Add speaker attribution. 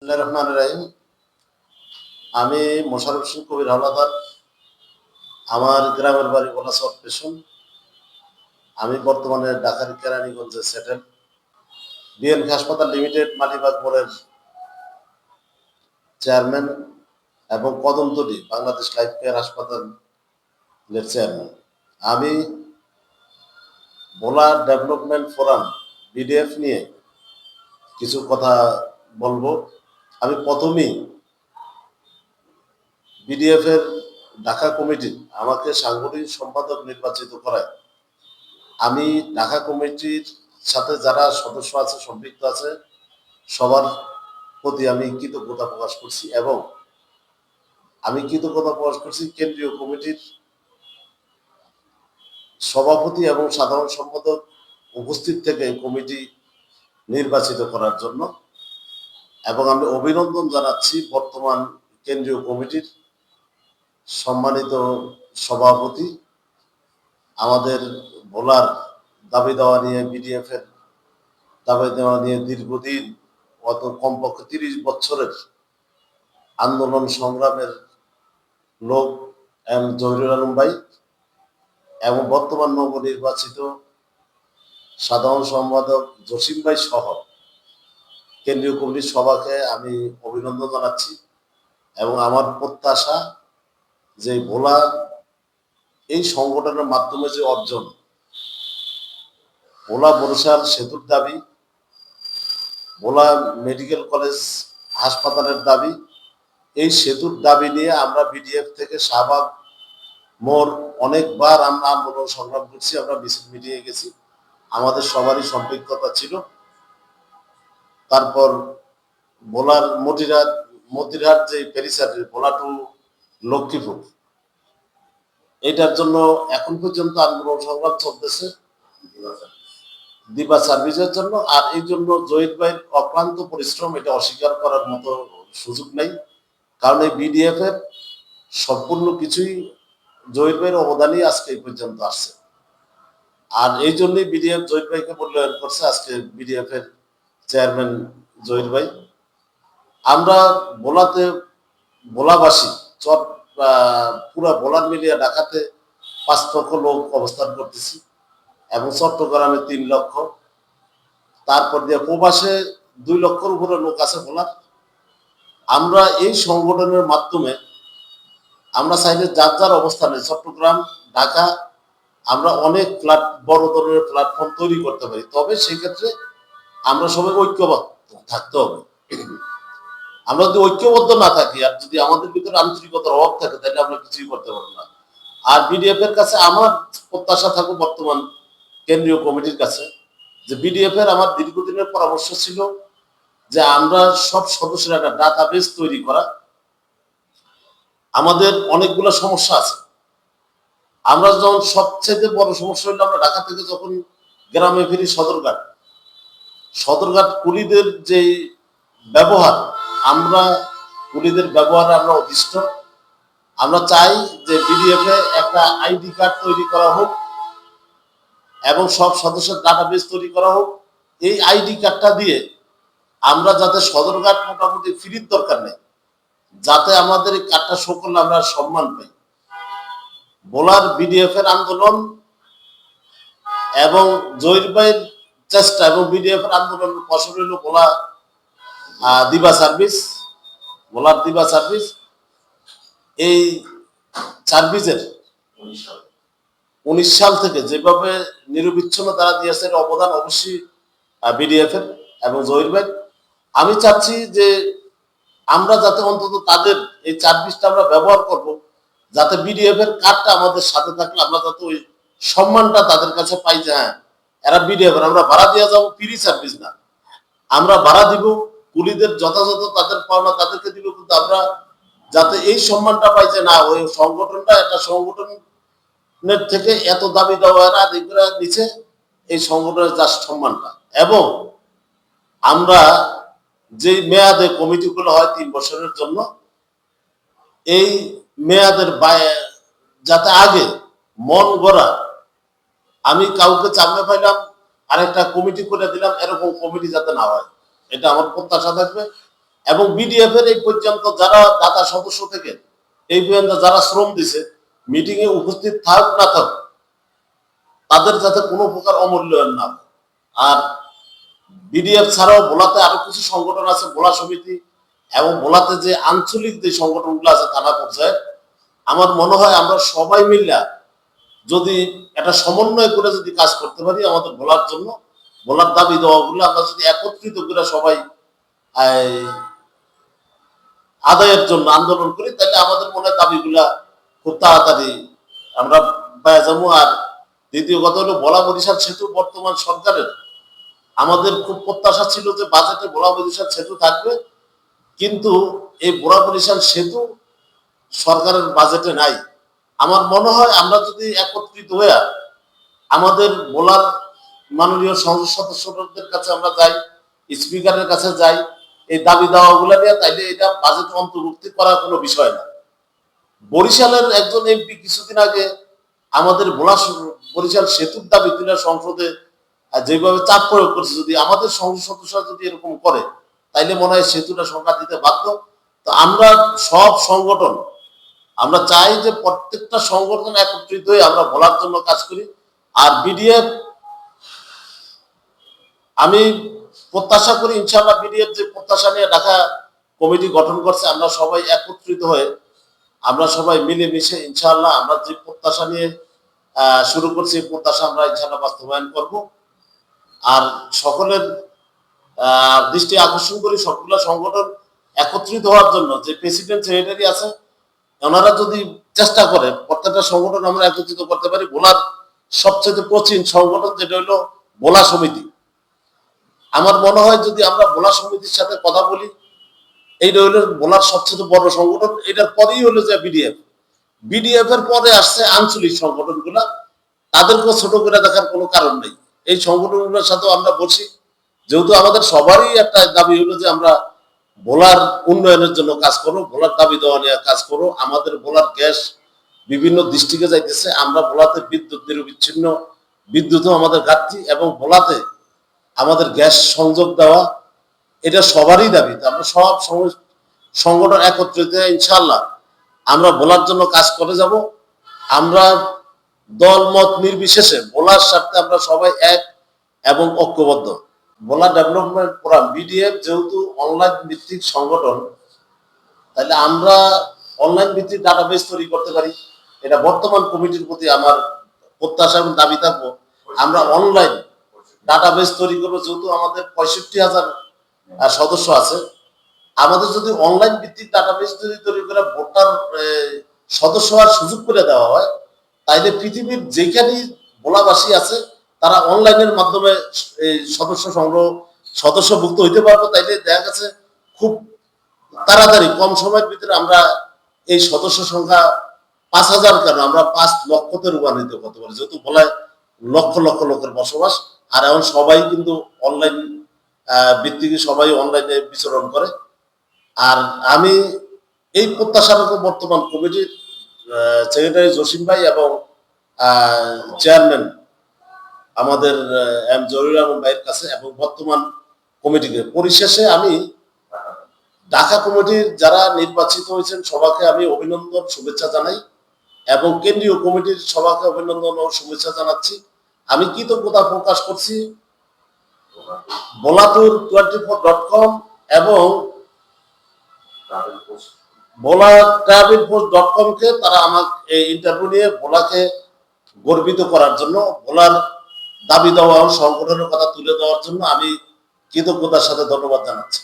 Speaker 1: বিসমিল্লাহির রহমানির রহিম। আমি মোশাররফ হোসেন কবির হাওলাদার। আমার গ্রামের বাড়ি ভোলাচর পেছন। আমি বর্তমানে ঢাকার কেরানীগঞ্জে সেটেল। বিএনপি হাসপাতাল লিমিটেড মালিবাগ মোড়ের চেয়ারম্যান এবং কদমতলী বাংলাদেশ লাইফ কেয়ার হাসপাতালের চেয়ারম্যান। আমি ভোলা ডেভেলপমেন্ট ফোরাম বিডিএফ নিয়ে কিছু কথা বলবো। আমি প্রথমেই বিডিএফ এর ঢাকা কমিটি আমাকে সাংগঠনিক সম্পাদক নির্বাচিত করায় আমি ঢাকা কমিটির সাথে যারা সদস্য আছে, সম্পৃক্ত আছে, সবার প্রতি আমি কৃতজ্ঞতা প্রকাশ করছি এবং আমি কৃতজ্ঞতা প্রকাশ করছি কেন্দ্রীয় কমিটির সভাপতি এবং সাধারণ সম্পাদক উপস্থিত থেকে কমিটি নির্বাচিত করার জন্য। এবং আমি অভিনন্দন জানাচ্ছি বর্তমান কেন্দ্রীয় কমিটির সম্মানিত সভাপতি। আমাদের ভোলার দাবি দেওয়া নিয়ে, বিডিএফ এর দাবি দেওয়া নিয়ে দীর্ঘদিন, অত কমপক্ষে 30 বছরের আন্দোলন সংগ্রামের লোক এম জহিরুল আলম ভাই এবং বর্তমান নবনির্বাচিত সাধারণ সম্পাদক জসিম ভাই সহ কেন্দ্রীয় কমিটির সভাকে আমি অভিনন্দন জানাচ্ছি। এবং আমার প্রত্যাশা যে ভোলা এই সংগঠনের মাধ্যমে যে অর্জন, ভোলা বরিশাল সেতুর দাবি, ভোলা মেডিকেল কলেজ হাসপাতালের দাবি, এই সেতুর দাবি নিয়ে আমরা বিডিএফ থেকে শাহবাগ মোড় অনেকবার আমরা আন্দোলন সংগ্রাম করছি, আমরা মিছিল মিটিয়ে গেছি, আমাদের সবারই সম্পৃক্ততা ছিল। তারপর ভোলার মতিরহাট যে ফেরিসার্ভিস ভোলা টু লক্ষ্মীপুর, এটার জন্য এখন পর্যন্ত আন্দোলন সংগ্রাম চলতেছে দিবা সার্ভিসের জন্য। আর এই জন্য জহির ভাইয়ের অক্লান্ত পরিশ্রম, এটা অস্বীকার করার মতো সুযোগ নেই। কারণ এই বিডিএফ এর সম্পূর্ণ কিছুই জহির ভাইয়ের অবদানই আজকে এই পর্যন্ত আসছে। আর এই জন্যই বিডিএফ জহির ভাইকে মূল্যায়ন করছে, আজকে বিডিএফ এর চেয়ারম্যান জহির ভাই। আমরা ভোলাবাসী পুরা ভোলার মিলিয়ে ঢাকাতে 5 লক্ষ লোক অবস্থান করতেছি এবং চট্টগ্রামে 3 লক্ষ, তারপর দিয়ে প্রবাসে 2 লক্ষর উপরে লোক আছে ভোলার। আমরা এই সংগঠনের মাধ্যমে আমরা চাইলে যার যার অবস্থানে চট্টগ্রাম, ঢাকা, আমরা অনেক বড় ধরনের প্ল্যাটফর্ম তৈরি করতে পারি। তবে সেই ক্ষেত্রে আমরা সবাই ঐক্যবদ্ধ থাকতে হবে। আমরা যদি ঐক্যবদ্ধ না থাকি আর যদি আমাদের ভিতরে আন্তরিকতার অভাব থাকে, তাহলে আমরা কিছুই করতে পারবো না। আর বিডিএফ এর কাছে আমার প্রত্যাশা থাকবে বর্তমান কেন্দ্রীয় কমিটির কাছে, যে বিডিএফ এর আমার দীর্ঘদিনের পরামর্শ ছিল যে আমরা সব সদস্যরা একটা ডাটাবেস তৈরি করা। আমাদের অনেকগুলো সমস্যা আছে। আমরা যখন সবচেয়ে বড় সমস্যা হইলো, আমরা ঢাকা থেকে যখন গ্রামে ফিরি, সদরঘাট কুলিদের যে ব্যবহার, আমরা কুলিদের ব্যবহারে আমরা অতিষ্ঠ। আমরা চাই যে বিডিএফ এ একটা আইডি কার্ড তৈরি করা হোক এবং সব সদস্যের ডাটাবেস তৈরি করা হোক। এই আইডি কার্ডটা দিয়ে আমরা যাতে সদরঘাট মোটামুটি ফ্রির দরকার নেই, যাতে আমাদের এই কার্ডটা শো করলে আমরা সম্মান পাই। ভোলার বিডিএফ এর আন্দোলন এবং জহির ভাইয়ের চেষ্টা এবং বিডিএফ এর আন্দোলনের ফসল হইল ভোলা দিবা সার্ভিস, ভোলার দিবা সার্ভিস। এই সার্ভিসের 19 সাল থেকে যেভাবে নিরবিচ্ছিন্ন তারা দিয়েছে, অবদান অবশ্যই বিডিএফ এর এবং জহির ভাই। আমি চাচ্ছি যে আমরা যাতে অন্তত তাদের এই সার্ভিসটা আমরা ব্যবহার করব, যাতে বিডিএফ এর কার্ডটা আমাদের সাথে থাকলে আমরা যাতে ওই সম্মানটা তাদের কাছে পাই যে হ্যাঁ এরা বিডিএফ এর। আমরা ভাড়া দিয়ে যাবো, ফ্রি সার্ভিস না, আমরা ভাড়া দিব, কুলিদের যথাযথ তাদের পাওনা তাদেরকে দিব, কিন্তু আমরা যাতে এই সম্মানটা পাই যে না ওই সংগঠনটা একটা সংগঠনের থেকে এত দাবি দেওয়া নিচে এই সংগঠনের যা সম্মানটা। এবং আমরা যে মেয়াদে কমিটিগুলো হয় 3 বছরের জন্য, এই মেয়াদের যাতে আগে মন গড়া, আমি কাউকে চাপে পাইলাম আরেকটা কমিটি করে দিলাম, এরকম কমিটি যাতে না হয়, এটা আমার প্রত্যাশা থাকবে। এবং বিডিএফ এর এই পর্যন্ত যারা দাতা সদস্য থেকে এই পর্যন্ত যারা শ্রম দিছে, মিটিং এ উপস্থিত থাক না থাক, তাদের যাতে কোনো প্রকার অমূল্যায়ন না হয়। আর বিডিএফ ছাড়াও ভোলাতে আরো কিছু সংগঠন আছে, ভোলা সমিতি এবং ভোলাতে যে আঞ্চলিক যে সংগঠনগুলো আছে থানা পর্যায়ে, আমার মনে হয় আমরা সবাই মিলে যদি একটা সমন্বয় করে যদি কাজ করতে পারি আমাদের ভোলার জন্য, ভোলার দাবি দেওয়াগুলো আমরা যদি একত্রিত করে সবাই আদায়ের জন্য আন্দোলন করি, তাহলে আমাদের মনে হয় দাবিগুলা খুব তাড়াতাড়ি আমরা পেয়ে যাবো। আর দ্বিতীয় কথা হলো ভোলা বরিশাল সেতু বর্তমান সরকারের, আমাদের খুব প্রত্যাশা ছিল যে বাজেটে ভোলা বরিশাল সেতু থাকবে, কিন্তু এই ভোলা বরিশাল সেতু সরকারের বাজেটে নাই। আমার মনে হয় আমরা যদি একত্রিত হয়ে আমাদের ভোলার মাননীয় সংসদ সদস্যদের কাছে আমরা যাই, স্পিকারের কাছে যাই, এই দাবি দাওয়াগুলো নিয়ে, তাইলে এটা বাজেট অন্তর্ভুক্তি করার কোনো বিষয় না। বরিশালের একজন এমপি কিছুদিন আগে আমাদের ভোলা বরিশাল সেতুর দাবি তুলে সংসদে যেভাবে চাপ প্রয়োগ করছে, যদি আমাদের সংসদ সদস্যরা যদি এরকম করে তাইলে মনে হয় সেতুটা সরকার দিতে বাধ্য। তো আমরা সব সংগঠন আমরা চাই যে প্রত্যেকটা সংগঠন একত্রিত হয়ে আমরা ভোলার জন্য কাজ করি। আর বিডিএফ আমি প্রত্যাশা করি ইনশাআল্লাহ, বিডিএফ যে প্রত্যাশা নিয়ে ঢাকা কমিটি গঠন করছে, আমরা সবাই একত্রিত হয়ে আমরা সবাই মিলেমিশে ইনশাআল্লাহ আমরা যে প্রত্যাশা নিয়ে শুরু করছি, প্রত্যাশা আমরা ইনশাআল্লাহ বাস্তবায়ন করব। আর সকলের দৃষ্টি আকর্ষণ করি সবগুলো সংগঠন একত্রিত হওয়ার জন্য। যে প্রেসিডেন্ট সেক্রেটারি আছে ওনারা যদি চেষ্টা করে প্রত্যেকটা সংগঠন আমরা একত্রিত করতে পারি। ভোলার সবচেয়ে প্রাচীন সংগঠন যেটা হলো ভোলা সমিতি, আমার মনে হয় যদি আমরা ভোলা সমিতির সাথে কথা বলি, এইটা হলো ভোলার সবচেয়ে বড় সংগঠন, এটার পরেই হলো যে বিডিএফ। বিডিএফ এর পরে আসছে আঞ্চলিক সংগঠনগুলা, তাদেরকেও ছোট করে দেখার কোনো কারণ নেই। এই সংগঠনগুলোর সাথেও আমরা বসি, যেহেতু আমাদের সবারই একটা দাবি হলো যে আমরা ভোলার উন্নয়নের জন্য কাজ করো, ভোলার দাবি দেওয়া নিয়ে কাজ করো। আমাদের ভোলার গ্যাস বিভিন্ন ডিস্ট্রিক্টে যাইতেছে, আমরা ভোলাতে বিদ্যুৎ নিরবিচ্ছিন্ন, বিদ্যুৎও আমাদের ঘাটতি, এবং ভোলাতে আমাদের গ্যাস সংযোগ দেওয়া এটা সবারই দাবি। আমরা সব সংগঠন একত্রিত ইনশাআল্লাহ আমরা ভোলার জন্য কাজ করে যাব। আমরা দল মত নির্বিশেষে ভোলার স্বার্থে আমরা সবাই এক এবং ঐক্যবদ্ধ। ভোলা ডেভেলপমেন্ট ফোরাম বিডিএফ যেহেতু অনলাইন ভিত্তিক সংগঠন, তাহলে আমরা অনলাইন ভিত্তিক ডাটাবেস তৈরি করতে পারি। এটা বর্তমান কমিটির প্রতি আমার প্রত্যাশা এবং দাবি থাকবো, আমরা অনলাইন ডাটাবেস তৈরি করবো। যেহেতু আমাদের 65,000 সদস্য আছে, আমাদের যদি অনলাইন ভিত্তিক ডাটাবেস যদি তৈরি করে ভোটার সদস্য হওয়ার সুযোগ করে দেওয়া হয়, তাইলে পৃথিবীর যেখানেই ভোলাবাসী আছে তারা অনলাইনের মাধ্যমে সদস্য সংগ্রহ সদস্যভুক্ত হইতে পারবো। তাইলে দেখা গেছে খুব তাড়াতাড়ি কম সময়ের ভিতরে আমরা এই সদস্য সংখ্যা 5,000 কেন আমরা 5 লক্ষতে রূপান্তরিত করতে পারি, যেহেতু ভোলায় লক্ষ লক্ষ লোকের বসবাস। আর এখন সবাই কিন্তু অনলাইন ভিত্তিক সবাই অনলাইনে বিচরণ করে। আর আমি এই প্রত্যাশা রাখবো বর্তমান কমিটির সেক্রেটারি জসিম ভাই এবং চেয়ারম্যান আমাদের এম জহিরুল আলম ভাইয়ের কাছে এবং বর্তমান কমিটিকে। পরিশেষে আমি ঢাকা কমিটির যারা নির্বাচিত হয়েছেন সবাইকে আমি অভিনন্দন শুভেচ্ছা জানাই, এবং কেন্দ্রীয় কমিটির সবাইকে অভিনন্দন ও শুভেচ্ছা জানাচ্ছি। আমি কৃতজ্ঞতা প্রকাশ করছি ভোলাতুর24.com এবং ভোলা-ট্রাভেলপোস্ট.com কে, তারা আমাকে এই ইন্টারভিউ নিয়ে ভোলাকে গর্বিত করার জন্য, ভোলার দাবি দেওয়া সংগঠনের কথা তুলে দেওয়ার জন্য আমি কৃতজ্ঞতার সাথে ধন্যবাদ জানাচ্ছি।